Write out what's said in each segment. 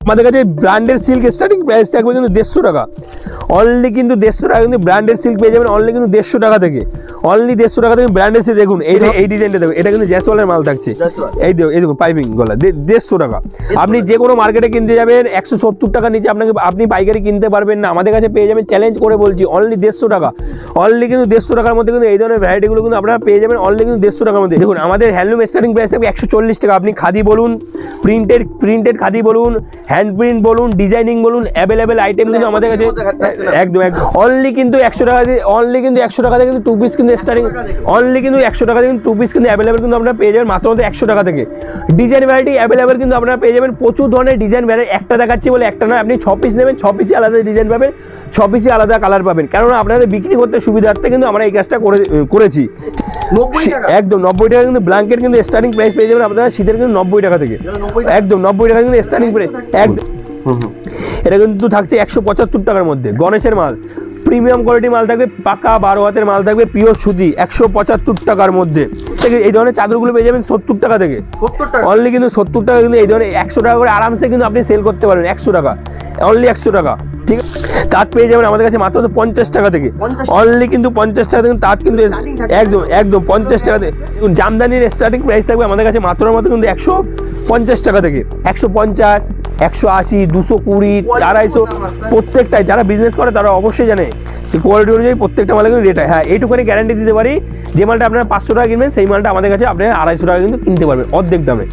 আমাদের কাছে ব্র্যান্ডের সিল্ক স্টার্টিং প্রাইস থাকবে কিন্তু 150 টাকা, অনলি কিন্তু 150 টাকা কিন্তু ব্র্যান্ডের সিল্ক পেয়ে যাবেন অনলি কিন্তু 150 টাকা থেকে, অনলি 150 টাকা থেকে ব্র্যান্ডের সিল্ক। দেখুন এই ডিজাইনটা দেখুন, এটা কিন্তু জ্যাসওয়ালের মাল থাকছে, এই দেখুন পাইপিং গলা 150 টাকা। আপনি যে কোনো মার্কেটে কিনতে যাবেন 170 টাকা নিচে আপনি পাইকারি কিনতে পারবেন না, আমাদের কাছে পেয়ে যাবেন চ্যালেঞ্জ করে বলছি অনলি 150 টাকা, অনলি কিন্তু 150 টাকার মধ্যে কিন্তু এই ধরনের ভ্যারাইটিগুলো কিন্তু আপনারা পেয়ে যাবেন অনলি কিন্তু 150 টাকার মধ্যে। দেখুন আমাদের হ্যান্ডলুম স্টার্টিং প্রাইস থাকবে 140 টাকা, আপনি খাদি বলুন, প্রিন্টেড খাদি বলুন, হ্যান্ড প্রিন্ট বলুন, ডিজাইনিং বলুন, অ্যাভেলেবেল আইটেম কিন্তু আমাদের কাছে একদম অনলি কিন্তু 100 টাকা দিয়ে, অনলি কিন্তু 100 টাকা দিয়ে কিন্তু 2 পিস কিন্তু স্টার্টিং, অনলি কিন্তু 100 টাকা দিয়ে কিন্তু 2 পিস কিন্তু অ্যাভেলেবেল কিন্তু আপনারা পেয়ে যাবেন মাত্র 100 টাকা থেকে। ডিজাইন ভ্যারাইটি অ্যাভেলেবেল কিন্তু আপনারা পেয়ে যাবেন, প্রচুর ধরনের ডিজাইন ভ্যারাইটি, একটা দেখাচ্ছি বলে একটা নয়, আপনি 6 পিস নেবেন 6 পিসই আলাদা ডিজাইন পাবেন, 6 পিসই আলাদা কালার পাবেন, কেননা আপনাদের বিক্রি করতে সুবিধার্থে কিন্তু আমরা এই কাজটা করেছি। একদম 90 টাকা কিন্তু ব্ল্যাঙ্কেট কিন্তু স্টার্টিং প্রাইস পেয়ে যাবেন আপনারা শীতের কিন্তু 90 টাকা থেকে, একদম 90 টাকা কিন্তু স্টার্টিং প্রাইস একদম। এটা কিন্তু থাকছে 175 টাকার মধ্যে, গণেশের মাল, প্রিমিয়াম কোয়ালিটির মাল থাকবে, পাকা 12 হাতের মাল থাকবে, পিওর সুতি 175 টাকার মধ্যে। এই ধরনের চাদরগুলো পেয়ে যাবেন 70 টাকা থেকে, অনলি কিন্তু 70 টাকা কিন্তু এই ধরনের 100 টাকা করে আরামসে কিন্তু আপনি সেল করতে পারবেন, 100 টাকা অনলি 100 টাকা, ঠিক আছে। তাঁত পেয়ে যাবেন আমাদের কাছে মাত্র 50 টাকা থেকে, অনলি কিন্তু 50 টাকা থেকে তাঁত কিন্তু একদম 50 টাকা থেকে। জামদানির স্টার্টিং প্রাইস থাকবে আমাদের কাছে মাত্র কিন্তু 150 টাকা থেকে, 150, 180, 220, 250 প্রত্যেকটাই, যারা বিজনেস করে তারা অবশ্যই জানে কোয়ালিটি অনুযায়ী প্রত্যেকটা মালে কিন্তু রেট হয়। হ্যাঁ এইটুখানি গ্যারান্টি দিতে পারি, যে মালটা আপনারা 500 টাকা কিনবেন সেই মালটা আমাদের কাছে আপনারা 250 টাকা কিন্তু কিনতে পারবেন অর্ধেক দামে।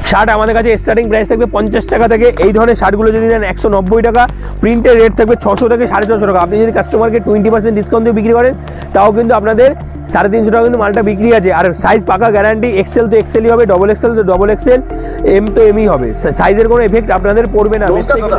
শার্ট আমাদের কাছে স্টার্টিং প্রাইস থাকবে 50 টাকা থেকে, এই ধরনের শার্টগুলো যদি নেন 190 টাকা, প্রিন্টের রেট থাকবে 600 থেকে 650 টাকা। আপনি যদি কাস্টমারকে 20% ডিসকাউন্ট দিয়ে বিক্রি করেন তাও কিন্তু আপনাদের 350 টাকা কিন্তু মালটা বিক্রি আছে। আর সাইজ পাকা গ্যারান্টি, এক্সেল তো এক্সেলই হবে, ডবল এক্সেল তো ডবল এক্সেল, এম তো এমই হবে, সাইজের কোনো এফেক্ট আপনাদের পড়বে না।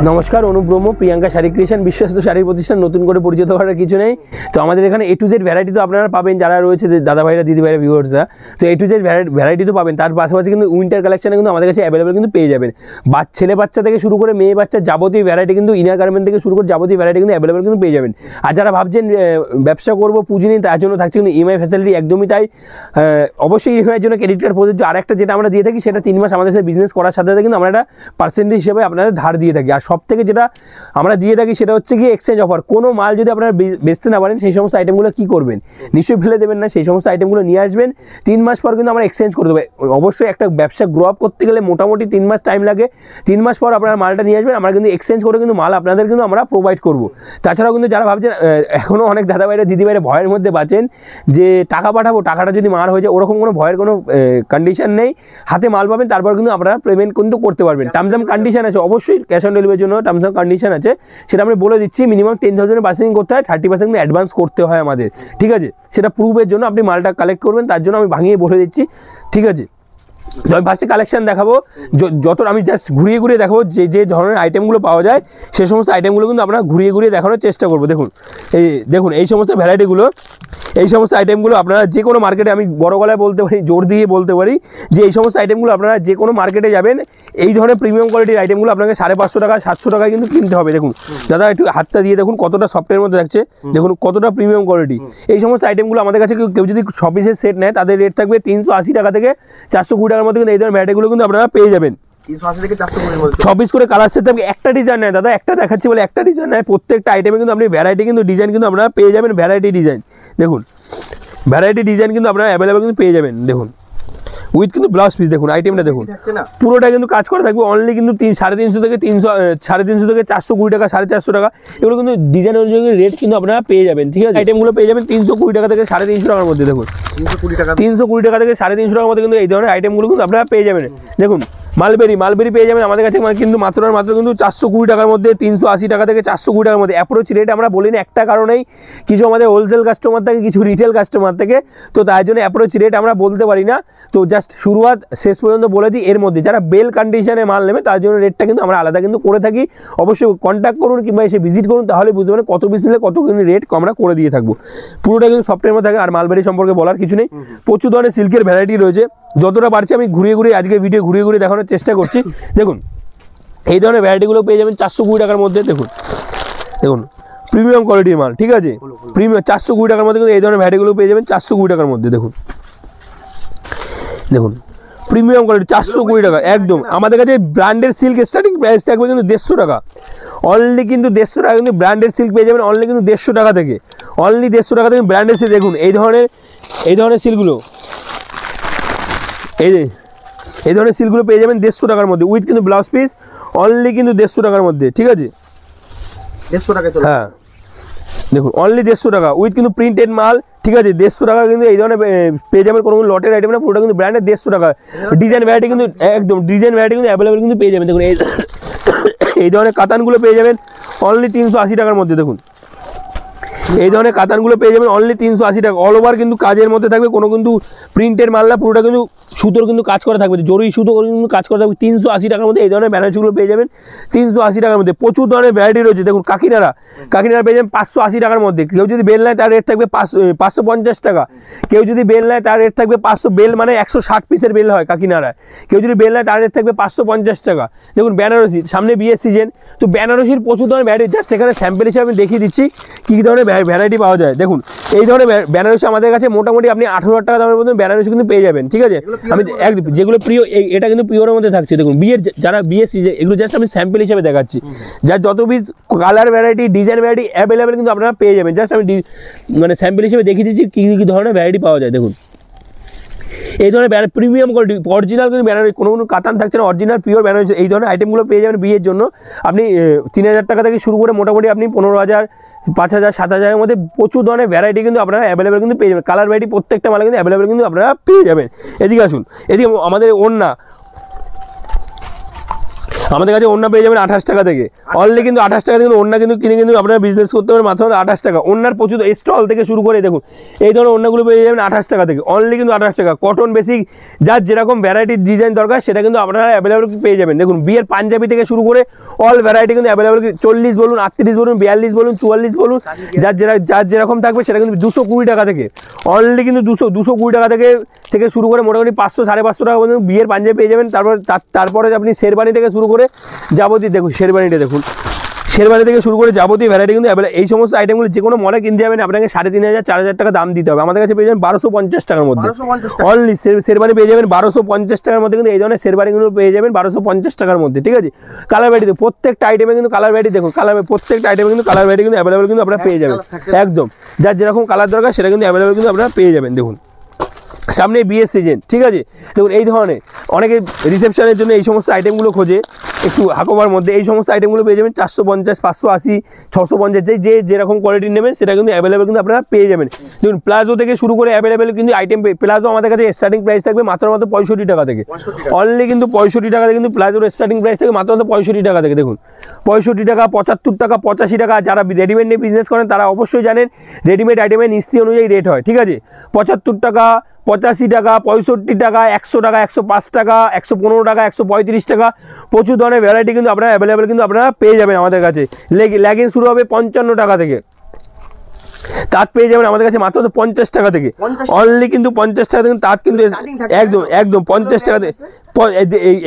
নমস্কার, অনুব্রহ্ম, প্রিয়াঙ্কা শাড়ি ক্রিয়েশন, বিশ্বস্ত শাড়ির প্রতিষ্ঠান, নতুন করে পরিচিত করার কিছু নেই। তো আমাদের এখানে A to Z ভ্যারাইটি তো আপনারা পাবেন, যারা রয়েছে দাদা ভাইরা দিদি ভাইরা ভিউয়ার্সরা, তো A to Z ভ্যারাইটি তো পাবেন, তার পাশাপাশি কিন্তু উইন্টার কালেকশনে কিন্তু আমাদের কাছে অ্যাভেলেবল কিন্তু পেয়ে যাবেন। ছেলে বাচ্চা থেকে শুরু করে মেয়ে বাচ্চা যাবতীয় ভ্যারাইটি কিন্তু, ইনার গার্মেন্ট থেকে শুরু করে যাবতীয় ভ্যারাইটি কিন্তু অ্যাভেলেবল কিন্তু পেয়ে যাবেন। আর যারা ভাবছেন ব্যবসা করবো পুঁজি নেই, তার জন্য থাকছে কিন্তু ইএমআই ফ্যাসিলিটি, একদমই তাই। অবশ্যই ইএমআইয়ের জন্য ক্রেডিট কার্ড প্রযোজ্য। আর একটা যেটা আমরা দিয়ে থাকি সেটা 3 মাস আমাদের সাথে বিজনেস করার সাথে সাথে কিন্তু আমরা একটা পার্সেন্টেজ হিসেবে আপনাদের ধার দিয়ে থাকি। আর সব থেকে যেটা আমরা দিয়ে থাকি সেটা হচ্ছে কি এক্সচেঞ্জ অফার। কোনো মাল যদি আপনারা বেচতে না পারেন সেই সমস্ত আইটেমগুলো কী করবেন, নিশ্চয়ই ফেলে দেবেন না, সেই সমস্ত আইটেমগুলো নিয়ে আসবেন, 3 মাস পর কিন্তু আমরা এক্সচেঞ্জ করে দেবো। অবশ্যই একটা ব্যবসা গ্রো আপ করতে গেলে মোটামুটি 3 মাস টাইম লাগে, 3 মাস পর আপনারা মালটা নিয়ে আসবেন, আমরা কিন্তু এক্সচেঞ্জ করে কিন্তু মাল আপনাদের কিন্তু আমরা প্রোভাইড করবো। তাছাড়াও কিন্তু যারা ভাবছেন, এখনও অনেক দাদা ভাইরা দিদি ভাইরা ভয়ের মধ্যে বাঁচেন যে টাকা পাঠাবো, টাকাটা যদি মার হয়ে যায়, ওরকম কোনো ভয়ের কোনো কন্ডিশন নেই। হাতে মাল পাবেন, তারপর কিন্তু আপনারা পেমেন্ট কিন্তু করতে পারবেন। টার্মস অ্যান্ড কন্ডিশন আছে, অবশ্যই ক্যাশ অন ডেলিভারির জন্য টার্মস অ্যান্ড কন্ডিশন আছে, সেটা আমি বলে দিচ্ছি। মিনিমাম 10,000 পার্সেন্ট করতে হয়, 30% অ্যাডভান্স করতে হয় আমাদের, ঠিক আছে। সেটা প্রুফের জন্য আপনি মালটা কালেক্ট করবেন, তার জন্য আমি ভাঙিয়ে বলে দিচ্ছি, ঠিক আছে। তো আমি ফার্স্টে কালেকশন দেখাবো, যত আমি জাস্ট ঘুরিয়ে ঘুরিয়ে দেখাবো যে ধরনের আইটেমগুলো পাওয়া যায়, সেই সমস্ত আইটেমগুলো কিন্তু আমরা ঘুরিয়ে ঘুরিয়ে দেখানোর চেষ্টা করবো। দেখুন এই সমস্ত ভ্যারাইটিগুলো, এই সমস্ত আইটেমগুলো আপনারা যে কোনো মার্কেটে, আমি বড় গলায় বলতে পারি, জোর দিয়ে বলতে পারি যে এই সমস্ত আইটেমগুলো আপনারা যে কোনো মার্কেটে যাবেন, এই ধরনের প্রিমিয়াম কোয়ালিটির আইটেমগুলো আপনাকে 550 টাকা 700 টাকায় কিন্তু কিনতে হবে। দেখুন দাদা একটু হাতটা দিয়ে দেখুন কতটা সফটের মধ্যে থাকছে, দেখুন কতটা প্রিমিয়াম কোয়ালিটি। এই সমস্ত আইটেমগুলো আমাদের কাছে কেউ যদি 6 পিসের সেট নেয়, তাদের রেট থাকবে 380 টাকা থেকে 420 টাকার মধ্যে কিন্তু এই ধরনের ভ্যারাইটিগুলো কিন্তু আপনারা পেয়ে যাবেন। 6 পিস করে কালার সেট থাকবে, একটা ডিজাইন নেয় দাদা, একটা দেখাচ্ছি বলে একটা ডিজাইন নেয়, প্রত্যেকটা আইটেমে কিন্তু আপনি ভ্যারাইটি কিন্তু ডিজাইন কিন্তু আপনারা পেয়ে যাবেন, ভ্যারাইটি ডিজাইন। দেখুন ভ্যারাইটি ডিজাইন কিন্তু আপনারা অ্যাভেলেবল কিন্তু পেয়ে যাবেন। দেখুন উইথ কিন্তু ব্লাউজ পিস, দেখুন আইটেমটা দেখুন পুরোটা কিন্তু কাজ করা থাকবে, অনলি কিন্তু 350 থেকে 350 থেকে 420 টাকা, 450 টাকা, এগুলো কিন্তু ডিজাইন অনুযায়ী রেট কিন্তু আপনারা পেয়ে যাবেন, ঠিক আছে। আইটেমগুলো পেয়ে যাবেন 320 টাকা থেকে 350 টাকার মধ্যে। দেখুন 320 টাকা থেকে 350 টাকার মধ্যে কিন্তু এই ধরনের আইটেমগুলো কিন্তু আপনারা পেয়ে যাবেন। দেখুন মালবেরি পেয়ে যাবেন আমাদের কাছে কিন্তু মাত্র কিন্তু 420 টাকার মধ্যে, 380 টাকা থেকে 420 টাকার মধ্যে। অ্যাপ্রোচ রেট আমরা বলি না একটা কারণেই, কিছু আমাদের হোলসেল কাস্টমার থাকে, কিছু রিটেল কাস্টমার থেকে, তো তার জন্য অ্যাপ্রোচ রেট আমরা বলতে পারি না। তো জাস্ট শুরুয়াত শেষ পর্যন্ত বলে দিই, এর মধ্যে যারা বেল কন্ডিশনে মাল নেবে তার জন্য রেটটা কিন্তু আমরা আলাদা কিন্তু করে থাকি। অবশ্যই কন্ট্যাক্ট করুন কিংবা এসে ভিজিট করুন, তাহলে বুঝতে পারেন কত পিস নিলে কত কিন্তু রেট আমরা করে দিয়ে থাকবো। পুরোটা কিন্তু সফটওয়্যার মধ্যে থাকে। আর মালবেরি সম্পর্কে বলার কিছু নেই, প্রচুর ধরনের সিল্কের ভ্যারাইটি রয়েছে, যতটা পারছি আমি ঘুরিয়ে ঘুরিয়ে আজকে ভিডিও ঘুরিয়ে ঘুরিয়ে দেখানোর চেষ্টা করছি। দেখুন এই ধরনের ভ্যারাইটিগুলো পেয়ে যাবেন 420 টাকার মধ্যে। দেখুন প্রিমিয়াম কোয়ালিটির মাল, ঠিক আছে, প্রিমিয়াম 420 টাকার মধ্যে কিন্তু এই ধরনের ভ্যারাইটিগুলো পেয়ে যাবেন 420 টাকার মধ্যে। দেখুন প্রিমিয়াম কোয়ালিটি 420 টাকা একদম। আমাদের কাছে ব্র্যান্ডের সিল্ক স্টার্টিং প্রাইস থাকবে কিন্তু 150 টাকা, অনলি কিন্তু 150 টাকা কিন্তু ব্র্যান্ডের সিল্ক পেয়ে যাবেন অনলি কিন্তু 150 টাকা থেকে, অনলি 150 টাকা থেকে ব্র্যান্ডের সিল্ক। দেখুন এই ধরনের সিল্কগুলো, এই ধরনের সিল্কগুলো পেয়ে যাবেন 150 টাকার মধ্যে উইথ কিন্তু ব্লাউজ পিস, অনলি কিন্তু 150 টাকার মধ্যে, ঠিক আছে 150 টাকা। হ্যাঁ দেখুন অনলি 150 টাকা উইথ কিন্তু প্রিন্টেড মাল, ঠিক আছে 150 টাকা কিন্তু এই ধরনের পেয়ে যাবেন, কোনো লটের আইটেম না, পুরোটা কিন্তু ব্র্যান্ডের 150 টাকা। ডিজাইন ভ্যারাইটি কিন্তু একদম ডিজাইন ভ্যারাইটি কিন্তু অ্যাভেলেবেল কিন্তু পেয়ে যাবেন। দেখুন এই ধরনের কাতানগুলো পেয়ে যাবেন অনলি 380 টাকার মধ্যে। দেখুন এই ধরনের কাতানগুলো পেয়ে যাবেন অনলি 380 টাকা, অল ওভার কিন্তু কাজের মধ্যে থাকবে, কোনো কিন্তু প্রিন্টের মাল না, পুরোটা কিন্তু সুতোর কিন্তু কাজ করা থাকবে, জরি সুতো কিন্তু কাজ করা থাকবে। 380 টাকার মধ্যে এই ধরনের বেনারসিগুলো পেয়ে যাবেন 380 টাকার মধ্যে। প্রচুর ধরনের ভ্যারাইটি রয়েছে। দেখুন কাকিনাড়া পেয়ে যাবেন 580 টাকার মধ্যে। কেউ যদি বেল নেয় তার রেট থাকবে 550 টাকা, কেউ যদি বেল নেয় তার রেট থাকবে 500, বেল মানে 160 পিসের বেল হয় কাকিনাড়ায়, কেউ যদি বেল নেয় তার রেট থাকবে 550 টাকা। দেখুন বেনারসি, সামনে বিয়ের সিজন, তো বেনারসির প্রচুর ধরনের ভ্যারাইটি, জাস্ট এখানে স্যাম্পল হিসেবে আমি দেখিয়ে দিচ্ছি কী ধরনের ভ্যারাইটি পাওয়া যায়। দেখুন এই ধরনের বেনারসি আমাদের কাছে মোটামুটি আপনি 18,000 টাকা দামের মধ্যে বেনারসি কিন্তু পেয়ে যাবেন, ঠিক আছে। আমি যেগুলো প্রিয়, এটা কিন্তু পিওরের মধ্যে থাকছে। দেখুন যারা বিয়ের সিজন, এগুলো জাস্ট আমি স্যাম্পল হিসেবে দেখাচ্ছি, যার যত piece colour variety design variety available কিন্তু আপনারা পেয়ে যাবেন। জাস্ট আমি মানে স্যাম্পল হিসেবে দেখিয়ে দিচ্ছি কী কী ধরনের ভ্যারাইটি পাওয়া যায়। দেখুন এই ধরনের প্রিমিয়াম কোয়ালিটি অরিজিনাল কিন্তু বেনারসি, কোনো কাতান থাকছে না, অরিজিনাল পিওর বেনারসি, এই ধরনের আইটেমগুলো পেয়ে যাবেন বিয়ের জন্য। আপনি 3000 টাকা থেকে শুরু করে মোটামুটি আপনি 15,000, 5,000, 7,000-এর মধ্যে প্রচুর ধরনের ভ্যারাইটি কিন্তু আপনারা অ্যাভেলেবেল কিন্তু পেয়ে যাবেন। কালার ভ্যারাইটি প্রত্যেকটা মালে কিন্তু অ্যাভেলেবেল কিন্তু আপনারা পেয়ে যাবেন। এদিকে আসুন, এদিকে আমাদের ওড়না, আমাদের কাছে ওড়না পেয়ে যাবেন 28 টাকা থেকে, অনলি কিন্তু 28 টাকা থেকে ওড়না কিন্তু কিনে কিন্তু আপনারা বিজনেস করতে পারেন মাত্র 28 টাকা। ওড়নার প্রচুর স্টল থেকে শুরু করে দেখুন এই ধরনের ওড়নাগুলো পেয়ে যাবেন 28 টাকা থেকে, অনলি কিন্তু 28 টাকা। কটন বেসিক যার যেরকম ভ্যারাইটির ডিজাইন দরকার সেটা কিন্তু আপনারা অ্যাভেলেবেল পেয়ে যাবেন। দেখুন বিয়ের পাঞ্জাবি থেকে শুরু করে অল ভ্যারাইটি কিন্তু অ্যাভেলেবেল, 40 বলুন, 38 বলুন, 42 বলুন, 44 বলুন, যার যেরকম থাকবে সেটা কিন্তু 220 টাকা থেকে, অনলি কিন্তু 220 টাকা থেকে শুরু করে মোটামুটি 500, 550 টাকা পর্যন্ত বিয়ের পাঞ্জাবি পেয়ে যাবেন। তারপরে আপনি শেরবানি থেকে শুরু করে যাবতীয়, দেখুন শেরবানিটা দেখুন, শেরবানি থেকে শুরু করে যাবতীয় ভ্যারাইটি কিন্তু অ্যাভেলেবল। এই সমস্ত আইটেমগুলো যে কোনো মলে কিনতে যাবেন আপনাকে 3,500, 4,000 টাকা দাম দিতে হবে। আমাদের কাছে পেয়ে যাবেন 1250 টাকার মধ্যে, অনলি শেরবানি পেয়ে যাবেন 1250 টাকার মধ্যে, কিন্তু এই ধরনের শেরবানিগুলো পেয়ে যাবেন 1250 টাকার মধ্যে, ঠিক আছে। কালার ভ্যারাইটি প্রত্যেকটা আইটেমে কিন্তু কালার ভ্যারাইটি, দেখুন প্রত্যেকটা আইটেমে কিন্তু কালার ভ্যারাইটি কিন্তু অ্যাভেলেবল কিন্তু আপনারা পেয়ে যাবেন একদম, যার যেরকম কালার দরকার সেটা কিন্তু অ্যাভেলেবল কিন্তু আপনারা পেয়ে যাবেন। দেখুন সামনে বিয়ের সিজন, ঠিক আছে। দেখুন এই ধরনের অনেকে রিসেপশনের জন্য এই সমস্ত আইটেমগুলো খোঁজে একটু হাকোবার মধ্যে, এই সমস্ত আইটেমগুলো পেয়ে যাবেন 450, 580, 650, যেরকম কোয়ালিটি নেবেন সেটা কিন্তু অ্যাভেলেবেল কিন্তু আপনারা পেয়ে যাবেন। দেখুন প্লাজো থেকে শুরু করে অ্যাভেলেবেল কিন্তু আইটেম, প্লাজো আমাদের কাছে স্টার্টিং প্রাইস থাকবে মাত্র 65 টাকা থেকে, অনলি কিন্তু 65 টাকা থেকে কিন্তু প্লাজোর স্টার্টিং প্রাইস থেকে মাত্র 65 টাকা থেকে। দেখুন 65 টাকা, 75 টাকা, 85 টাকা। যারা রেডিমেড নিয়ে বিজনেস করেন তারা অবশ্যই জানেন রেডিমেড আইটেমের নিস্তি অনুযায়ী রেট হয়, ঠিক আছে। 75 টাকা, 85 টাকা, 65 টাকা, 100 টাকা, 105 টাকা, 115 টাকা, 135 টাকা, প্রচুর ধরনের ভ্যারাইটি কিন্তু আপনারা অ্যাভেলেবেল কিন্তু আপনারা পেয়ে যাবেন আমাদের কাছে। লেগিংস শুরু হবে 55 টাকা থেকে, তাঁত পেয়ে যাবেন আমাদের কাছে মাত্র 50 টাকা থেকে, অনলি কিন্তু 50 টাকা থেকে তাঁত কিন্তু একদম 50 টাকা থেকে।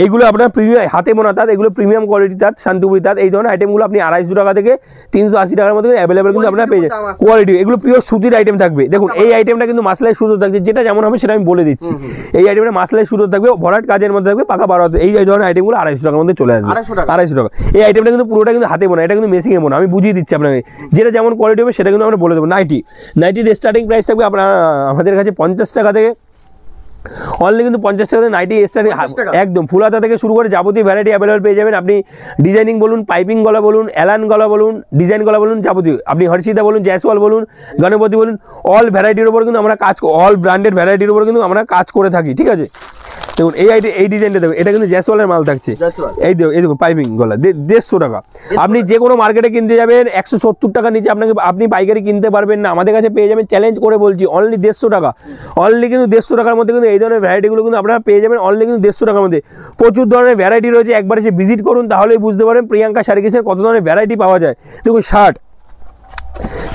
এইগুলো আপনার প্রিমিয়াম হাতে বোনা তাঁত, এগুলো প্রিমিয়াম কোয়ালিটি তাঁত, শান্তিপুরি তাঁত, এই ধরনের আইটেমগুলো আপনি 250 টাকা থেকে 380 টাকার মধ্যে অ্যাভেলেবেল কিন্তু আপনারা পেয়ে যাবেন। কোয়ালিটি এগুলো পিওর সুতির আইটেম থাকবে। দেখুন এই আইটেমটা কিন্তু মাসলাই সুতো থাকছে, যেটা যেমন হবে সেটা আমি বলে দিচ্ছি। এই আইটেমটা মাসলাই সুতো থাকবে, ভরাট কাজের মধ্যে থাকবে, পাকা 12, এই ধরনের আইটেমগুলো 250 টাকার মধ্যে চলে আসবে, 250 টাকা। এই আইটেমটা কিন্তু পুরোটা কিন্তু হাতে বোনা, এটা কিন্তু মেশিনে বোনা, আমি বুঝিয়ে দিচ্ছি আপনাকে, যেটা যেমন কোয়ালিটি হবে সেটা কিন্তু আমরা বলে দেবো। নাইটির স্টার্টিং প্রাইস থাকবে আপনার আমাদের কাছে 50 টাকা থেকে, অনলি কিন্তু 50 টাকা থেকে নাইটি স্টার্টিং একদম ফুল হাতা থেকে শুরু করে যাবতীয় ভ্যারাইটি অ্যাভেলেবল পেয়ে যাবেন। আপনি ডিজাইনিং বলুন, পাইপিং গলা বলুন, অ্যালান গলা বলুন, ডিজাইন গলা বলুন, যাবতীয় আপনি হর্ষিতা বলুন, জয়সওয়াল বলুন, গণপতি বলুন, অল ভ্যারাইটির উপর কিন্তু আমরা অল ব্র্যান্ডেড ভ্যারাইটির উপর কিন্তু আমরা কাজ করে থাকি, ঠিক আছে। দেখুন এই ডিজাইনটা দেখুন, এটা কিন্তু জয়সওয়ালের মাল থাকছে, এই দেখুন পাইপিং গলা 150 টাকা। আপনি যে কোনো মার্কেটে কিনতে যাবেন 170 টাকা নিচে আপনি পাইকারি কিনতে পারবেন না, আমাদের কাছে পেয়ে যাবেন, চ্যালেঞ্জ করে বলছি, অনলি 150 টাকা, অনলি কিন্তু 150 টাকার মধ্যে কিন্তু এই ধরনের ভ্যারাইটিগুলো কিন্তু আপনারা পেয়ে যাবেন, অনলি কিন্তু 150 টাকার মধ্যে। প্রচুর ধরনের ভ্যারাইটি রয়েছে, একবার এসে ভিজিট করুন তাহলেই বুঝতে পারেন প্রিয়াঙ্কা শাড়ি কিসের কত ধরনের ভ্যারাইটি পাওয়া যায়। দেখুন শার্ট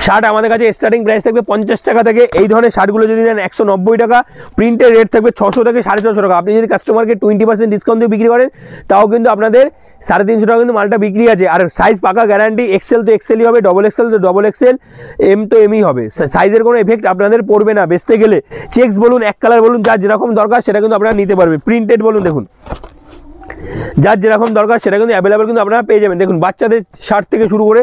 শার্ট আমাদের কাছে স্টার্টিং প্রাইস থাকবে 50 টাকা থেকে। এই ধরনের শার্টগুলো যদি নেন 190 টাকা, প্রিন্টের রেট থাকবে 600 থেকে 650 টাকা। আপনি যদি কাস্টমারকে 20% ডিসকাউন্ট দিয়ে বিক্রি করেন তাও কিন্তু আপনাদের 350 টাকা কিন্তু মালটা বিক্রি আছে। আর সাইজ পাকা গ্যারান্টি, এক্সেল তো এক্সেলই হবে, ডবল এক্সেল তো ডবল এক্সেল, এম তো এমই হবে। সাইজের কোনো এফেক্ট আপনাদের পড়বে না বেচতে গেলে। চেকস বলুন, এক কালার বলুন, যার যেরকম দরকার সেটা কিন্তু আপনারা নিতে পারবেন। প্রিন্টেড বলুন, দেখুন যার যেরকম দরকার সেটা কিন্তু অ্যাভেলেবেল কিন্তু আপনারা পেয়ে যাবেন। দেখুন বাচ্চাদের শার্ট থেকে শুরু করে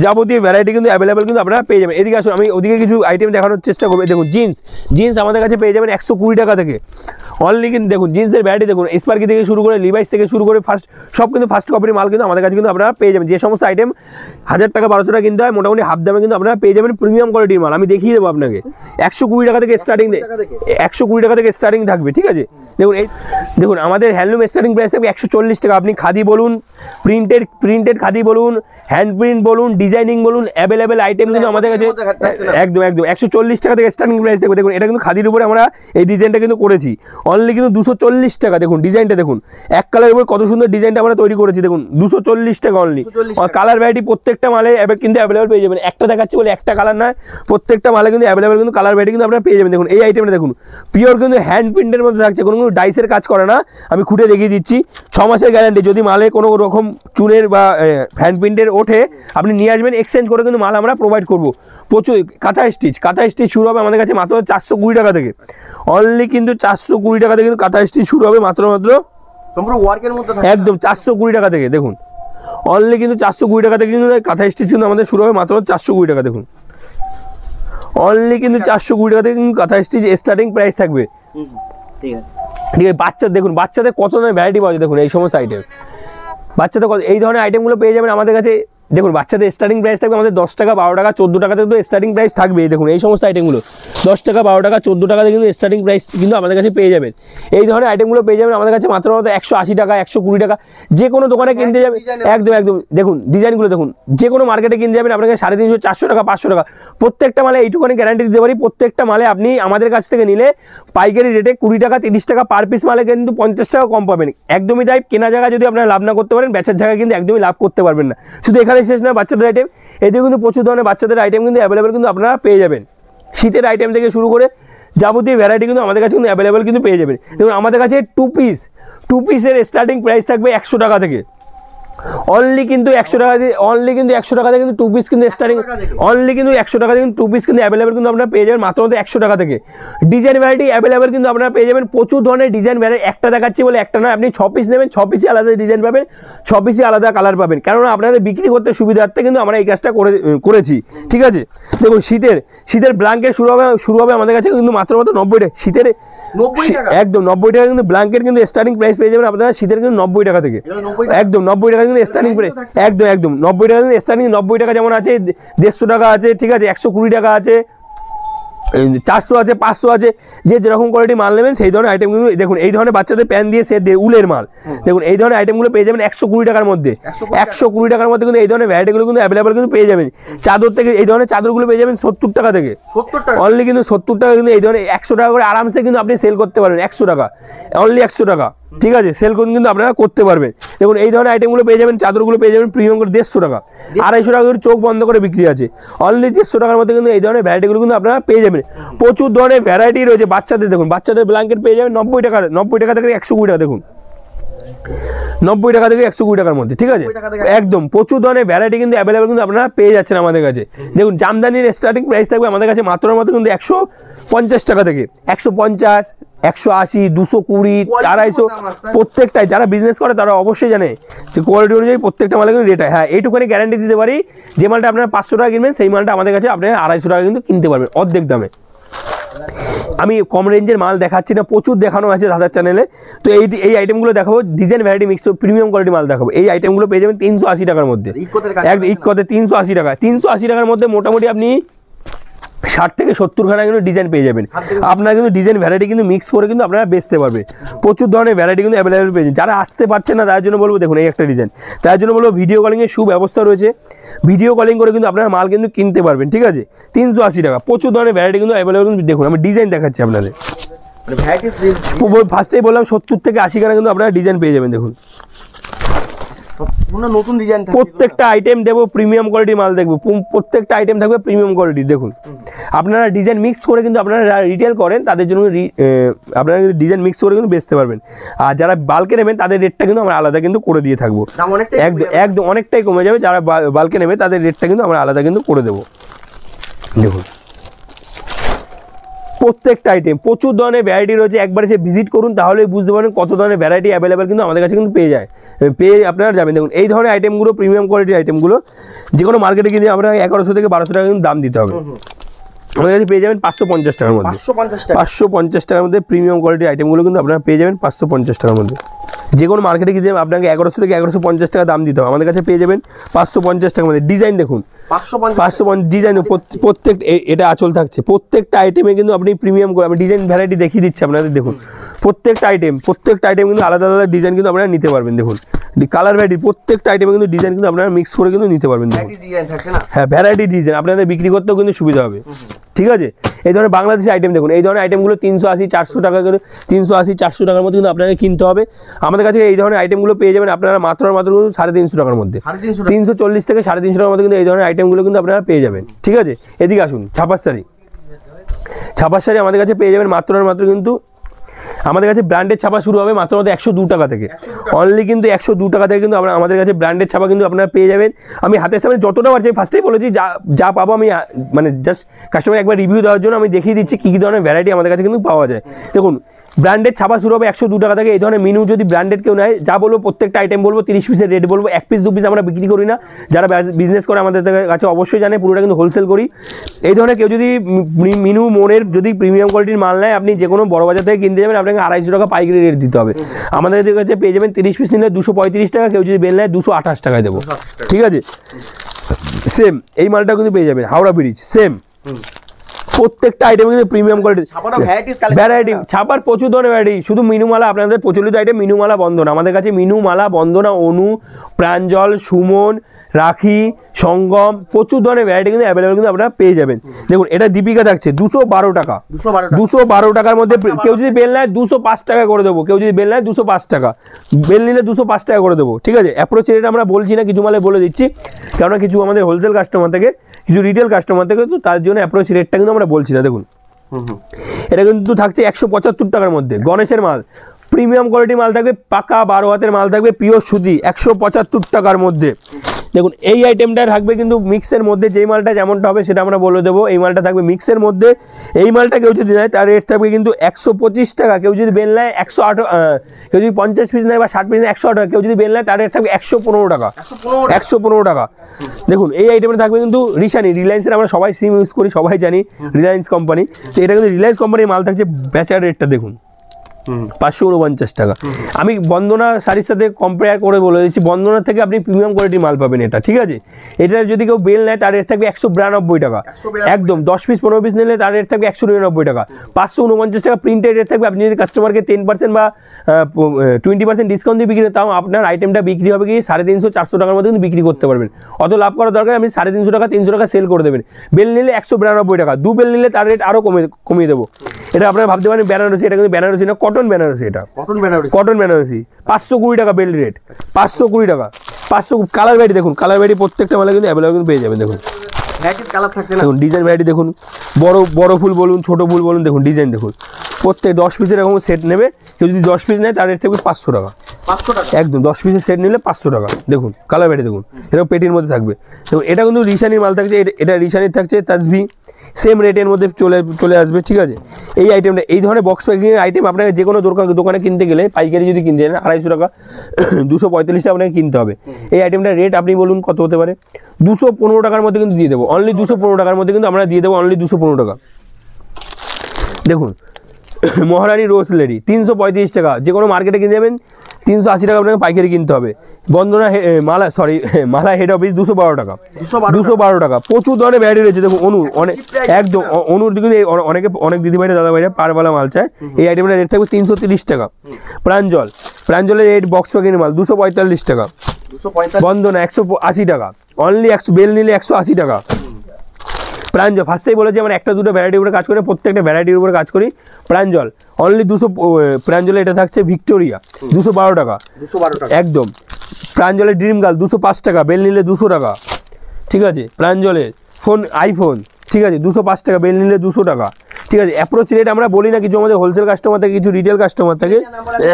যাবতীয় ভ্যারাইটি কিন্তু অ্যাভেলেবেল কিন্তু আপনারা পেয়ে যাবেন। এদিকে আসুন, আমি ওদিকে কিছু আইটেম দেখানোর চেষ্টা করবো। দেখুন জিন্স আমাদের কাছে পেয়ে যাবেন 120 টাকা থেকে অনলি। কিন্তু দেখুন জিন্সের ভ্যারাইটি দেখুন, স্পার্কি থেকে শুরু করে লিভাইস থেকে শুরু করে সব কিন্তু ফার্স্ট কপির মাল কিন্তু আমাদের কাছে কিন্তু আপনারা পেয়ে যাবেন। যে সমস্ত আইটেম 1000 টাকা 1200 টাকা কিনতে হয়, মোটামুটি হাফ দামে কিন্তু আপনারা পেয়ে যাবেন প্রিমিয়াম কোয়ালিটির মাল। আমি দেখিয়ে দেবো আপনাকে। 120 টাকা থেকে স্টার্টিং, 120 টাকা থেকে স্টার্টিং থাকবে, ঠিক আছে। দেখুন আমাদের হ্যান্ডলুম স্টার্টিং প্রাইস থাকবে 140 টাকা। আপনি খাদি বলুন, প্রিন্টেড খাদি বলুন, হ্যান্ড প্রিন্ট বলুন, ডিজাইনিং বলুন, অ্যাভেলেবেল আইটেম কিন্তু আমাদের কাছে একদম 140 টাকা থেকে স্টার্টিং প্রাইস থাকবে। দেখুন এটা কিন্তু খাদির উপরে আমরা এই ডিজাইনটা কিন্তু করেছি অনলি কিন্তু 240 টাকা। দেখুন ডিজাইনটা দেখুন, এক কালারের উপরে কত সুন্দর ডিজাইনটা আমরা তৈরি করেছি। দেখুন 240 টাকা অনলি। কালার ভ্যারাইটি প্রত্যেকটা মালে কিন্তু অ্যাভেলেবেল পেয়ে যাবেন। একটা দেখাচ্ছি বলে একটা কালার নয়, প্রত্যেকটা মালে কিন্তু অ্যাভেলেবেল কিন্তু কালার ভ্যারাইটি কিন্তু আপনারা পেয়ে যাবেন। দেখুন এই আইটেমটা দেখুন, পিওর কিন্তু হ্যান্ড প্রিন্টের মধ্যে থাকছে, কোনো ডাইসের কাজ করে না। আমি খুঁটে দেখিয়ে দিচ্ছি, 6 মাসের গ্যারান্টি। যদি মালে কোনো রকম চুনের বা হ্যান্ড প্রিন্টের ওঠে আপনি নিয়ে আসবেন, এক্সচেঞ্জ করে কিন্তু মাল আমরা প্রোভাইড করবো। প্রচুর কাঁথা স্টিচ শুরু হবে আমাদের কাছে মাত্র 420 টাকা থেকে অনলি। কিন্তু 420 টাকা থেকে কিন্তু কাঁথা স্টিচ শুরু হবে মাত্র সম্পূর্ণ ওয়ার্কের মধ্যে একদম 420 টাকা থেকে। দেখুন অনলি কিন্তু 420 টাকা থেকে কিন্তু কাঁথা স্টিচ কিন্তু আমাদের শুরু হবে মাত্র 420 টাকা। দেখুন অনলি কিন্তু 420 টাকা থেকে কিন্তু কাঁথা স্টিচ স্টার্টিং প্রাইস থাকবে, ঠিক আছে। ঠিক আছে। দেখুন বাচ্চাদের কত ধরনের ভ্যারাইটি পাওয়া যায়। দেখুন এই সমস্ত আইটেম বাচ্চাদের এই ধরনের আইটেমগুলো পেয়ে যাবেন আমাদের কাছে। দেখুন বাচ্চাদের স্টার্টিং প্রাইস থাকবে আমাদের 10 টাকা 12 টাকা 14 টাকা থেকে তো স্টার্টিং প্রাইস থাকবে। দেখুন এই সমস্ত আইটেমগুলো 10 টাকা 12 টাকা 14 টাকা থেকে কিন্তু স্টার্টিং প্রাইস কিন্তু আমাদের কাছে পেয়ে যাবেন। এই ধরনের আইটেমগুলো পেয়ে যাবেন আমাদের কাছে মাত্র 180 টাকা 120 টাকা। যে কোনো দোকানে কিনতে যাবেন একদম দেখুন ডিজাইনগুলো দেখুন, যে কোনো মার্কেটে কিনতে যাবেন আপনাকে 350 400 টাকা 500 টাকা। প্রত্যেকটা মালে এইটুখানি গ্যারান্টি দিতে পারি, প্রত্যেকটা মালে আপনি আমাদের কাছ থেকে নিলে পাইকারি রেটে 20 টাকা 30 টাকা পার পিস মালে কিন্তু 50 টাকা কম পাবেন। একদমই তাই, কেনা জায়গা যদি আপনারা লাভ না করতে পারেন, বেচার জায়গায় কিন্তু একদমই লাভ করতে পারবেন না। শুধু এখানে শেষ না, বাচ্চাদের আইটেম এদিকে কিন্তু প্রচুর ধরনের বাচ্চাদের আইটেম কিন্তু অ্যাভেলেবেল কিন্তু আপনারা পেয়ে যাবেন। শীতের আইটেম থেকে শুরু করে যাবতীয় ভ্যারাইটি কিন্তু আমাদের কাছে কিন্তু অ্যাভেলেবেল কিন্তু পেয়ে যাবেন। দেখুন আমাদের কাছে টু পিসের স্টার্টিং প্রাইস থাকবে 100 টাকা থেকে অনলি। কিন্তু 100 টাকা দিয়ে অনলি কিন্তু 100 টাকা থেকে কিন্তু 2 পিস কিন্তু স্টার্টিং অনলি কিন্তু 100 টাকা কিন্তু 2 পিস কিন্তু অ্যাভেলেবেল কিন্তু আপনারা পেয়ে যাবেন মাত্র 100 টাকা থেকে। ডিজাইন ভ্যারাইটি অ্যাভেলেবেল কিন্তু আপনারা পেয়ে যাবেন, প্রচুর ধরনের ডিজাইন ভ্যারাইটি। একটা দেখাচ্ছি বলে একটা নয়, আপনি 6 পিস নেবেন, 6 পিসই আলাদা ডিজাইন পাবেন, 6 পিসই আলাদা কালার পাবেন। কেননা আপনাদের বিক্রি করতে সুবিধার্থে কিন্তু আমরা এই কাজটা করেছি, ঠিক আছে। দেখুন শীতের ব্ল্যাঙ্কেট শুরু হবে আমাদের কাছে কিন্তু মাত্র 90 টাকা। শীতের একদম 90 টাকা কিন্তু ব্ল্যাঙ্কেট কিন্তু স্টার্টিং প্রাইস পেয়ে যাবেন আপনারা শীতের কিন্তু 90 টাকা থেকে। একদম 90 টাকা কিন্তু স্টার্টিং প্রাইস, একদম 90 টাকা কিন্তু স্টার্টিং। 90 টাকা যেমন আছে, 150 টাকা আছে, ঠিক আছে, 120 টাকা আছে, 400 আছে, 500 আছে। যে যেরকম কোয়ালিটি মাল নেবেন সেই ধরনের আইটেম কিন্তু দেখুন। এই ধরনের বাচ্চাদের প্যান দিয়ে সেট দিয়ে উলের মাল দেখুন, এই ধরনের আইটেমগুলো পেয়ে যাবেন 120 টাকার মধ্যে। 120 টাকার মধ্যে কিন্তু এই ধরনের ভ্যারাইটিগুলো কিন্তু অ্যাভেলেবেল কিন্তু পেয়ে যাবেন। চাদর থেকে এই ধরনের চাদরগুলো পেয়ে যাবেন 70 টাকা থেকে অনলি। কিন্তু 70 টাকা কিন্তু এই ধরনের 100 টাকা করে আরামসে কিন্তু আপনি সেল করতে পারবেন। 100 টাকা অনলি, 100 টাকা, ঠিক আছে, সেল কিন্তু আপনারা করতে পারবেন। দেখুন এই ধরনের আইটেমগুলো পেয়ে যাবেন, চাদরগুলো পেয়ে যাবেন প্রিমিয়াম করে 150 টাকা, 250 টাকা করে চোখ বন্ধ করে বিক্রি আছে অনলি। 150 টাকার মধ্যে কিন্তু এই ধরনের ভ্যারাইটিগুলো কিন্তু আপনারা পেয়ে যাবেন। প্রচুর ধরনের ভ্যারাইটি রয়েছে। বাচ্চাদের দেখুন, বাচ্চাদের ব্ল্যাঙ্কেট পেয়ে যাবেন 90 টাকা থেকে 120 টাকা। দেখুন 90 টাকা থেকে 120 টাকার মধ্যে, ঠিক আছে, একদম। প্রচুর ধরনের ভ্যারাইটি কিন্তু অ্যাভেলেবেল কিন্তু আপনারা পেয়ে যাচ্ছেন আমাদের কাছে। দেখুন জামদানির স্টার্টিং প্রাইস থাকবে আমাদের কাছে মাত্র কিন্তু 150 টাকা থেকে 150, 180, 220, 250, প্রত্যেকটাই। যারা বিজনেস করে তারা অবশ্যই জানে যে কোয়ালিটি অনুযায়ী প্রত্যেকটা মালে কিন্তু রেট হয়। হ্যাঁ, এইটুখানি গ্যারান্টি দিতে পারি, যে মালটা আপনারা 500 টাকা কিনবেন সেই মালটা আমাদের কাছে আপনারা 250 টাকা কিন্তু কিনতে পারবেন অর্ধেক দামে। আমি কম রেঞ্জের মাল দেখাচ্ছি না, প্রচুর দেখানো আছে দাদার চ্যানেলে। তো এই আইটেমগুলো দেখাবো, design variety mix premium quality মাল দেখাবো। এই আইটেমগুলো পেয়ে যাবেন 380 টাকার মধ্যে, ইকতে 380 টাকা। 380 টাকার মধ্যে মোটামুটি আপনি 60 থেকে 70 খানা কিন্তু ডিজাইন পেয়ে যাবেন। আপনারা কিন্তু ডিজাইন ভ্যারাইটি কিন্তু মিক্স করে কিন্তু আপনারা বেচতে পারবে। প্রচুর ধরনের ভ্যারাইটি কিন্তু অ্যাভেলেবেল পেয়ে যাবেন। যারা আসতে পারছেন না তার জন্য বলবো, দেখুন এই একটা ডিজাইন, তার জন্য বলবো ভিডিও কলিংয়ের সুব্যবস্থা রয়েছে। ভিডিও কলিং করে কিন্তু আপনারা মাল কিন্তু কিনতে পারবেন, ঠিক আছে। 380 টাকা, প্রচুর ধরনের ভ্যারাইটি কিন্তু অ্যাভেলেবেল। দেখুন আমি ডিজাইন দেখাচ্ছি আপনাদের। ফার্স্টেই বললাম 70 থেকে 80 খানা কিন্তু আপনারা ডিজাইন পেয়ে যাবেন। দেখুন সম্পূর্ণ নতুন ডিজাইন থাকছে প্রত্যেকটা আইটেম দেবো প্রিমিয়াম কোয়ালিটির মাল দেখবো, প্রত্যেকটা আইটেম থাকবে প্রিমিয়াম কোয়ালিটি। দেখুন আপনারা ডিজাইন মিক্স করে কিন্তু আপনারা রিটেল করেন তাদের জন্য আপনারা ডিজাইন মিক্স করে কিন্তু বেচতে পারবেন। আর যারা বাল্কে নেবেন তাদের রেটটা কিন্তু আমরা আলাদা কিন্তু করে দিয়ে থাকবো, দাম অনেকটাই একদম একদম অনেকটাই কমে যাবে। যারা বাল্কে নেবে তাদের রেটটা কিন্তু আমরা আলাদা কিন্তু করে দেবো। দেখুন প্রত্যেকটা আইটেম প্রচুর ধরনের ভ্যারাইটি রয়েছে, একবার এসে ভিজিট করুন তাহলেই বুঝতে পারেন কত ধরনের ভ্যারাইটি অ্যাভেলেবেল কিন্তু আমাদের কাছে কিন্তু পেয়ে আপনারা যাবেন। দেখুন এই ধরনের আইটেমগুলো প্রিমিয়াম কোয়ালিটির আইটেমগুলো যে কোনো মার্কেটে কিনে আপনারা 1100 থেকে 1200 টাকা কিন্তু দাম দিতে হবে, আমাদের কাছে পেয়ে যাবেন 550 টাকার মধ্যে। 550 টাকার মধ্যে প্রিমিয়াম কোয়ালিটির আইটেমগুলো কিন্তু আপনারা পেয়ে যাবেন 550 টাকার মধ্যে। যে কোনো মার্কেটে কিনে আপনাকে 1100 থেকে 1150 টাকা দাম দিতে হবে, আমাদের কাছে পেয়ে যাবেন 550 টাকার মধ্যে। ডিজাইন দেখুন 550 ডিজাইন, প্রত্যেক এটা আঁচল থাকছে, প্রত্যেকটা আইটেমে কিন্তু আপনি প্রিমিয়াম করে আমি ডিজাইন ভ্যারাইটি দেখিয়ে দিচ্ছি আপনাদের। দেখুন প্রত্যেকটা আইটেম কিন্তু আলাদা আলাদা ডিজাইন কিন্তু আপনারা নিতে পারবেন। দেখুন কালার ভ্যারাইটি প্রত্যেকটা আইটেমে কিন্তু ডিজাইন কিন্তু আপনারা মিক্স করে কিন্তু নিতে পারবেন। হ্যাঁ ভ্যারাইটি ডিজাইন আপনাদের বিক্রি করতেও কিন্তু সুবিধা হবে, ঠিক আছে। এই ধরনের বাংলাদেশি আইটেম দেখুন, এই ধরনের আইটেমগুলো 380-400 টাকা করে 380-400 টাকার মধ্যে কিন্তু আপনাকে কিনতে হবে। আমাদের কাছে এই ধরনের আইটেমগুলো পেয়ে যাবেন আপনারা মাত্র 350 টাকার মধ্যে, 340 থেকে 350 টাকার মধ্যে কিন্তু এই ধরনের আইটেমগুলো কিন্তু আপনারা পেয়ে যাবেন, ঠিক আছে। এদিকে আসুন, ছাপার শাড়ি আমাদের কাছে পেয়ে যাবেন মাত্র কিন্তু আমাদের কাছে ব্র্যান্ডের ছাপা শুরু হবে মাত্র 102 টাকা থেকে, অনলি কিন্তু 102 টাকা থেকে কিন্তু আমাদের কাছে ব্র্যান্ডের ছাপা কিন্তু আপনারা পেয়ে যাবেন। আমি হাতের সামনে যতটা পারছি ফার্স্টেই বলেছি, যা পাবো আমি মানে জাস্ট কাস্টমার একবার রিভিউ দেওয়ার জন্য আমি দেখিয়ে দিচ্ছি কী কী ধরনের ভ্যারাইটি আমাদের কাছে কিন্তু পাওয়া যায়। দেখুন ব্র্যান্ডের ছাপা শুরু হবে 102 টাকা থেকে। এই ধরনের মিনু যদি ব্র্যান্ডেড কেউ নেয়, যা বলবো প্রত্যেকটা আইটেম বলবো 30 পিসের রেট বলবো, 1 পিস 2 পিস আমরা বিক্রি করি না। যারা বিজনেস করে আমাদের কাছে অবশ্যই জানে পুরোটা কিন্তু হোলসেল করি। এই ধরনের কেউ যদি মিনু মোড়ের যদি প্রিমিয়াম কোয়ালিটির মাল নেয়, আপনি যে কোনো বড় বাজার থেকে কিনতে যাবেন আপনাকে 250 টাকা পাইকারি রেট দিতে হবে। আমাদের কাছে পেয়ে যাবেন 30 পিস নিলে 235 টাকা, কেউ যদি বেল নেয় 228 টাকায় দেবো, ঠিক আছে। সেম এই মালটা কিন্তু পেয়ে যাবেন হাওড়া ব্রিজ, সেম প্রত্যেকটা আইটেম কিন্তু প্রিমিয়াম কোয়ালিটি ভ্যারাইটি, ছাপার প্রচুর ধরনের ভ্যারাইটি। শুধু মিনুমালা আপনাদের প্রচলিত আইটেম মিনুমালা বন্দনা, আমাদের কাছে মিনুমালা বন্দনা, অনু, প্রাঞ্জল, সুমন, রাখি, সঙ্গম প্রচুর ধরনের ভ্যারাইটি কিন্তু অ্যাভেলেবেল কিন্তু আপনারা পেয়ে যাবেন। দেখুন এটা দীপিকা থাকছে 212 টাকা, 212 টাকার মধ্যে কেউ যদি বেল নেয় 205 টাকা করে দেবো, কেউ যদি বেল নেয় 205 টাকা, বেল নিলে 205 টাকা করে দেবো, ঠিক আছে। অ্যাপ্রোচ রেট আমরা বলছি না, কিছু মালে বলে দিচ্ছি, কেননা কিছু আমাদের হোলসেল কাস্টমার থেকে কিছু রিটেল কাস্টমার থেকে, তো তার জন্য অ্যাপ্রোচ রেটটা কিন্তু আমরা বলছি না। দেখুন এটা কিন্তু থাকছে 175 টাকার মধ্যে, গণেশের মাল প্রিমিয়াম কোয়ালিটির মাল থাকবে, পাকা 12 হাতের মাল থাকবে, পিওর সুতি 175 টাকার মধ্যে। দেখুন এই আইটেমটা থাকবে কিন্তু মিক্সের মধ্যে, যেই মালটা যেমনটা হবে সেটা আমরা বলে দেবো। এই মালটা থাকবে মিক্সের মধ্যে, এই মালটা কেউ যদি নেয় তার রেট থাকবে কিন্তু 125 টাকা, কেউ যদি বেল নেয় 108, কেউ যদি 50 পিস নেয় বা 60 পিস নেয় 108 টাকা, কেউ যদি বেল নেয় তার রেট থাকবে 115 টাকা, 115 টাকা। দেখুন এই আইটেমটা থাকবে কিন্তু রিলায়েন্সের, আমরা সবাই সিম ইউজ করি, সবাই জানি রিলায়েন্স কোম্পানি, তো এটা কিন্তু রিলায়েন্স কোম্পানির মাল থাকছে। বেচার রেটটা দেখুন 549 টাকা। আমি বন্দনা শাড়ির সাথে কম্পেয়ার করে বলে দিচ্ছি, বন্দনার থেকে আপনি প্রিমিয়াম কোয়ালিটির মাল পাবেন এটা, ঠিক আছে। এটা যদি কেউ বেল নেয় তার রেট থাকবে 192 টাকা, একদম 10 পিস 15 পিস নিলে তার রেট থাকবে 199 টাকা। 549 টাকা প্রিন্টেড রেট থাকবে। আপনি যদি কাস্টমারকে 10% বা 20% ডিসকাউন্ট দিয়ে বিক্রি করেন, তাও আপনার আইটেমটা বিক্রি হবে কি 350-400 টাকার মধ্যে কিন্তু বিক্রি করতে পারবেন। অত লাভ করার দরকার, আপনি 350 টাকা 300 টাকা সেল করে দেবেন। বেল নিলে 192 টাকা, 2 বেল নিলে তার রেট আরও কমিয়ে দেবো। এটা আপনারা ভাবতে পারেন বেনারসি, এটা কিন্তু বেনারসি না, কটন বেনারসি, এটা কটন বেনারসি 520 টাকা বেল রেট, 520 টাকা। 500 কালার ভ্যারাইটি দেখুন, কালার ভ্যারাইটি প্রত্যেকটা মালে কিন্তু অ্যাভেলেবল কিন্তু পেয়ে যাবেন। দেখুন দেখুন ডিজাইন ভ্যারাইটি দেখুন, বড় ফুল বলুন ছোটো ফুল বলুন, দেখুন ডিজাইন দেখুন। প্রত্যেক 10 পিসের এরকম সেট নেবে, কেউ যদি 10 পিস নেয় তার রেট থাকবে 500 টাকা, একদম 10 পিসের সেট নিলে 500 টাকা। দেখুন কালার ভ্যারাইটি দেখুন, এরকম পেটির মধ্যে থাকবে। দেখুন এটা কিন্তু রিশানির মাল থাকছে, এটা রিশানির থাকছে তাসবি, সেম রেটের মধ্যে চলে আসবে, ঠিক আছে। এই আইটেমটা, এই ধরনের বক্স প্যাকিংয়ের আইটেম আপনাকে যে কোনো দোকানে কিনতে গেলে, পাইকারি যদি কিনতে যান 250 টাকা 245 টাকা আপনাকে কিনতে হবে। এই আইটেমটার রেট আপনি বলুন কত হতে পারে, 215 টাকার মধ্যে কিন্তু দিয়ে দেবো, অনলি 215 টাকার মধ্যে কিন্তু আমরা দিয়ে দেবো, অনলি 215 টাকা। দেখুন মহারানী রোজ লেডি 335 টাকা, যে কোনো মার্কেটে কিনতে যাবেন 380 টাকা আপনাকে পাইকারি কিনতে হবে। বন্দনা মালা হেড অফিস 212 টাকা, 212 টাকা। প্রচুর ধরনের ভ্যারাইটি রয়েছে। দেখুন অনু, একদম অনুর দিকে অনেক দিদিভাইরা দাদা ভাইরা পারবালা মাল চায়, এই আইটেমটার রেট থাকবে 330 টাকা। প্রাঞ্জলের রেট বক্স প্যাকিংয়ের মাল 245 টাকা। বন্দনা 180 টাকা, অনলি 100 বেল নিলে 180 টাকা। প্রাঞ্জল ফার্স্টেই বলেছি আমরা একটা দুটো ভ্যারাইটির উপরে কাজ করি, প্রত্যেকটা ভ্যারাইটির উপরে কাজ করি। প্রাঞ্জল অনলি 200, প্রাঞ্জলে এটা থাকছে ভিক্টোরিয়া 212 টাকা, একদম প্রাঞ্জলের ড্রিম গার্ল 205 টাকা, বেল নিলে 200 টাকা, ঠিক আছে। প্রাঞ্জলের ফোন আইফোন, ঠিক আছে, 205 টাকা, বেল নিলে 200 টাকা, ঠিক আছে। অ্যাপ্রোচ রেট আমরা বলি না, কিছু আমাদের হোলসেল কাস্টমার থাকে, কিছু রিটেল কাস্টমার থাকে,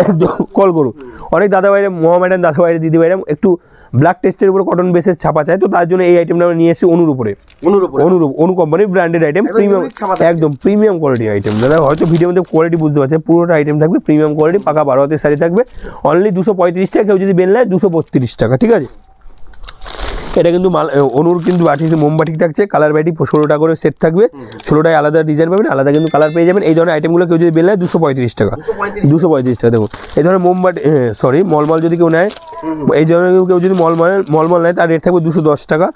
একদম কল করুন। অনেক দাদা ভাইরা, মোহামেডান দাদা ভাইরা, দিদি ভাইরা একটু ব্ল্যাক টেস্টের উপরে কটন বেসেস ছাপা চায়, তো তার জন্য এই আইটেমটা আমরা নিয়ে এসেছি অনুর উপরে। অনু কোম্পানির ব্র্যান্ডেড আইটেম, প্রিমিয়াম, একদম প্রিমিয়াম কোয়ালিটি আইটেম। দাদা হয়তো ভিডিওর মধ্যে কোয়ালিটি বুঝতে পারছে, পুরোটা আইটেম থাকবে প্রিমিয়াম কোয়ালিটি, পাকা 12 হাতের শাড়ি থাকবে, অনলি 235 টাকা। কেউ যদি বেল নেয় 232 টাকা, ঠিক আছে। এটা কিন্তু মাল অনুর কিন্তু বাটি মোমবাটি থাকছে, কালার বাটি 16টা করে সেট থাকবে, 16টায় আলাদা ডিজাইন পাবেন, আলাদা কিন্তু কালার পেয়ে যাবেন। এই ধরনের আইটেমগুলো কেউ যদি বেল নেয় 235 টাকা, 235 টাকা। দেখুন এই ধরনের মোমবাটি, সরি মলমল যদি কেউ নেয়, এই ধরনের কেউ যদি মলমল নেয় তার রেট থাকবে 210 টাকা,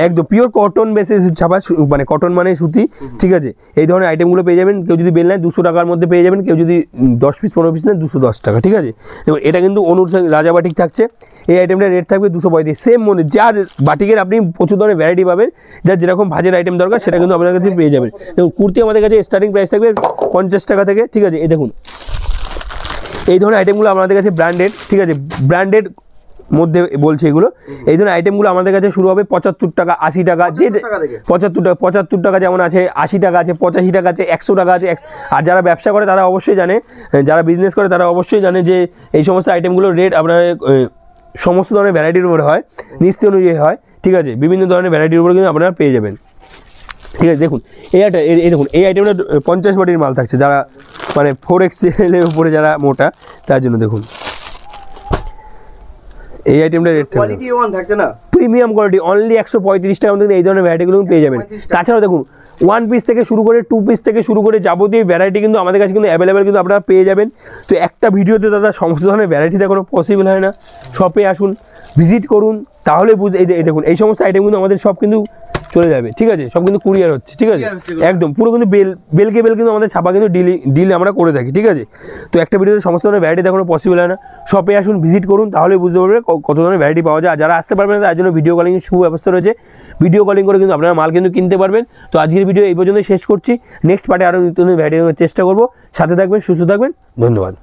একদম পিওর কটন বেসিস ছাপা, মানে কটন মানে সুতি, ঠিক আছে। এই ধরনের আইটেমগুলো পেয়ে যাবেন, কেউ যদি বেল নেয় 200 টাকার মধ্যে পেয়ে যাবেন, কেউ যদি 10 পিস 15 পিস নেয় 210 টাকা, ঠিক আছে। দেখুন এটা কিন্তু অনুর রাজাবাটিক থাকছে, এই আইটেমটার রেট থাকবে 235। সেম মনে যার বাটিকের আপনি প্রচুর ধরনের ভ্যারাইটি পাবেন, যার যেরকম ভাজের আইটেম দরকার সেটা কিন্তু আপনার কাছে পেয়ে যাবেন। দেখুন কুর্তি আমাদের কাছে স্টার্টিং প্রাইস থাকবে 50 টাকা থেকে, ঠিক আছে। এই দেখুন এই ধরনের আইটেমগুলো আমাদের কাছে ব্র্যান্ডেড, ঠিক আছে, ব্র্যান্ডেড মধ্যে বলছি এগুলো। এই ধরনের আইটেমগুলো আমাদের কাছে শুরু হবে 75 টাকা, 80 টাকা, যে 75 টাকা যেমন আছে, 80 টাকা আছে, 85 টাকা আছে, 100 টাকা আছে। আর যারা ব্যবসা করে তারা অবশ্যই জানে, যারা বিজনেস করে তারা অবশ্যই জানে যে এই সমস্ত আইটেমগুলোর রেট আপনার সমস্ত ধরনের ভ্যারাইটির উপরে হয়, নিশ্চয় অনুযায়ী হয়, ঠিক আছে। বিভিন্ন ধরনের ভ্যারাইটির উপরে কিন্তু আপনারা পেয়ে যাবেন, ঠিক আছে। দেখুন এই দেখুন এই আইটেমটা 50 বাটির মাল থাকছে, যারা মানে 4XL এর উপরে যারা মোটা তার জন্য। দেখুন এই আইটেমটা রেট থাকছে না, প্রিমিয়াম কোয়ালিটি, অনলি 135 টাকার মধ্যে এই ধরনের ভ্যারাইটিগুলো পেয়ে যাবেন। তাছাড়াও দেখুন 1 পিস থেকে শুরু করে 2 পিস থেকে শুরু করে যাবতীয় ভ্যারাইটি কিন্তু আমাদের কাছে কিন্তু অ্যাভেলেবেল কিন্তু আপনারা পেয়ে যাবেন। তো একটা ভিডিওতে দাদা সমস্ত ধরনের ভ্যারাইটি দেখানো পসিবল হয় না, শপে আসুন, ভিজিট করুন, তাহলে এই দেখুন এই সমস্ত আইটেম কিন্তু আমাদের সব কিন্তু চলে যাবে, ঠিক আছে। সব কিন্তু কুরিয়ার হচ্ছে, ঠিক আছে, একদম পুরো কিন্তু বেলকে বেল কিন্তু আমাদের ছাপা কিন্তু ডিল আমরা করে থাকি, ঠিক আছে। তো একটা ভিডিওতে সমস্ত ধরনের ভ্যারাইটি দেখানো পসিবল হয় না, শপে আসুন, ভিজিট করুন, তাহলে বুঝতে পারবে কত ধরনের ভ্যারাইটি পাওয়া যায়। আর যারা আসতে পারবেন না তার জন্য ভিডিও কলিং সুব্যবস্থা রয়েছে, ভিডিও কলিং করে কিন্তু আপনারা মাল কিন্তু কিনতে পারবেন। তো আজকের ভিডিও এই পর্যন্ত শেষ করছি, নেক্সট পার্টে আরও নতুন ভ্যারাইটি চেষ্টা করবো। সাথে থাকবেন, সুস্থ থাকবেন, ধন্যবাদ।